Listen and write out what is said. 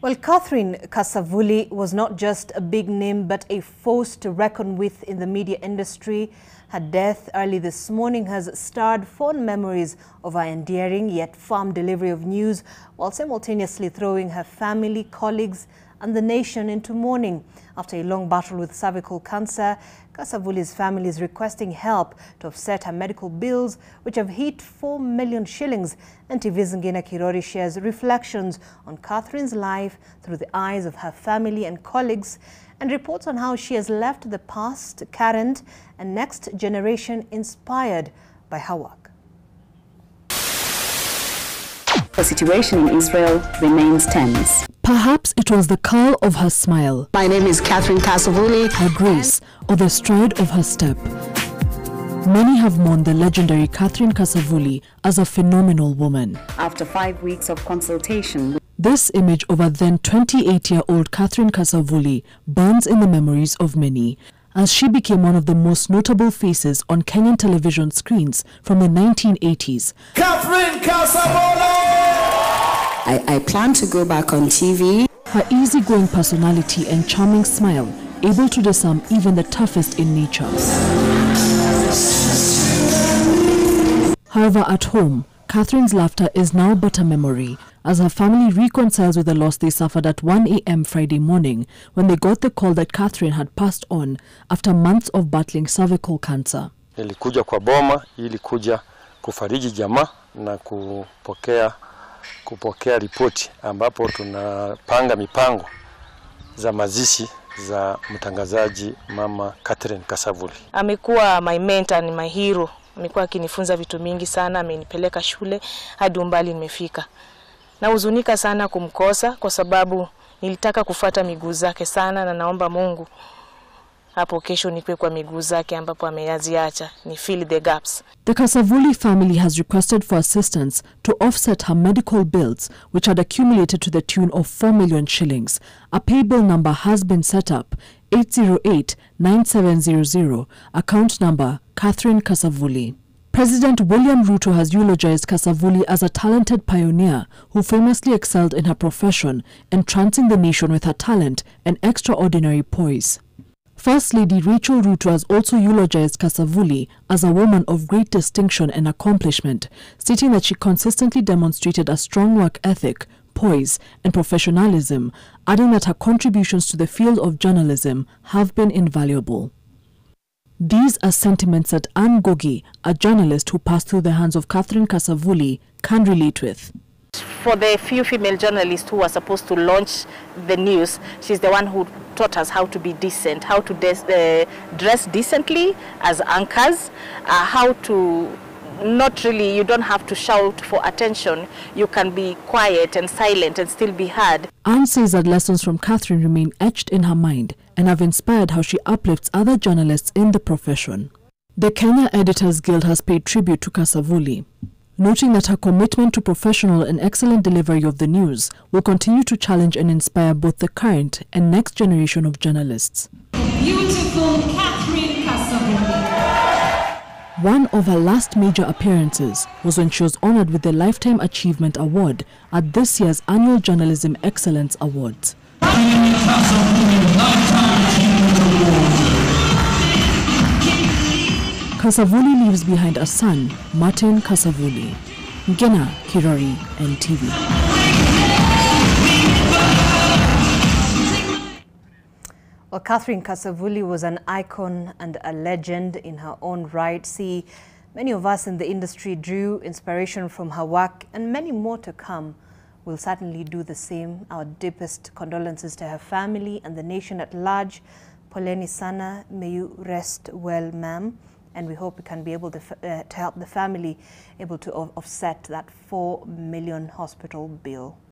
Well, Catherine Kasavuli was not just a big name, but a force to reckon with in the media industry. Her death early this morning has starred fond memories of her endearing yet firm delivery of news, while simultaneously throwing her family, colleagues, and the nation into mourning. After a long battle with cervical cancer, Kasavuli's family is requesting help to offset her medical bills, which have hit 4 million shillings. And TV's Ngina Kirori shares reflections on Catherine's life through the eyes of her family and colleagues, and reports on how she has left the past current and next generation inspired by her work. The situation in Israel remains tense. Perhaps it was the curl of her smile. My name is Catherine Kasavuli. Her grace, or the stride of her step. Many have mourned the legendary Catherine Kasavuli as a phenomenal woman. After 5 weeks of consultation, this image of a then 28-year-old Catherine Kasavuli burns in the memories of many, as she became one of the most notable faces on Kenyan television screens from the 1980s. Catherine Kasavuli! I plan to go back on TV. Her easygoing personality and charming smile, able to disarm even the toughest in nature. However, at home, Catherine's laughter is now but a memory, as her family reconciles with the loss they suffered at 1 a.m. Friday morning when they got the call that Catherine had passed on after months of battling cervical cancer. Nilikuja kwa boma ili kuja kufariji jamaa na kupokea ripoti ambapo tunapanga mipango za mazishi za mtangazaji mama Catherine Kasavuli. Amekuwa my mentor, ni my hero. Amekuwa akinifunza vitu mingi sana, amenipeleka shule hadi umbali nimefika. Na huzunika sana kumkosa kwa sababu nilitaka kufuata miguu zake sana, na naomba Mungu hapo kesho nipe kwa miguu zake ambapo ameyaziacha, ni fill the gaps. The Kasavuli family has requested for assistance to offset her medical bills, which had accumulated to the tune of 4 million shillings. A pay bill number has been set up, 808-9700, account number Catherine Kasavuli. President William Ruto has eulogized Kasavuli as a talented pioneer who famously excelled in her profession, entrancing the nation with her talent and extraordinary poise. First Lady Rachel Ruto has also eulogized Kasavuli as a woman of great distinction and accomplishment, stating that she consistently demonstrated a strong work ethic, poise, and professionalism, adding that her contributions to the field of journalism have been invaluable. These are sentiments that Anne Gogi, a journalist who passed through the hands of Catherine Kasavuli, can relate with. For the few female journalists who were supposed to launch the news, she's the one who taught us how to be decent, how to dress decently as anchors, how to not really, you don't have to shout for attention. You can be quiet and silent and still be heard. Anne says that lessons from Catherine remain etched in her mind and have inspired how she uplifts other journalists in the profession. The Kenya Editors Guild has paid tribute to Kasavuli, noting that her commitment to professional and excellent delivery of the news will continue to challenge and inspire both the current and next generation of journalists. Beautiful Catherine Kasavuli. One of her last major appearances was when she was honored with the Lifetime Achievement Award at this year's annual Journalism Excellence Awards. Kasavuli leaves behind a son, Martin Kasavuli. Ngina Kirori, NTV. Well, Catherine Kasavuli was an icon and a legend in her own right. See, many of us in the industry drew inspiration from her work, and many more to come will certainly do the same. Our deepest condolences to her family and the nation at large. Poleni sana, may you rest well, ma'am. And we hope we can be able to help the family able to offset that 4 million hospital bill.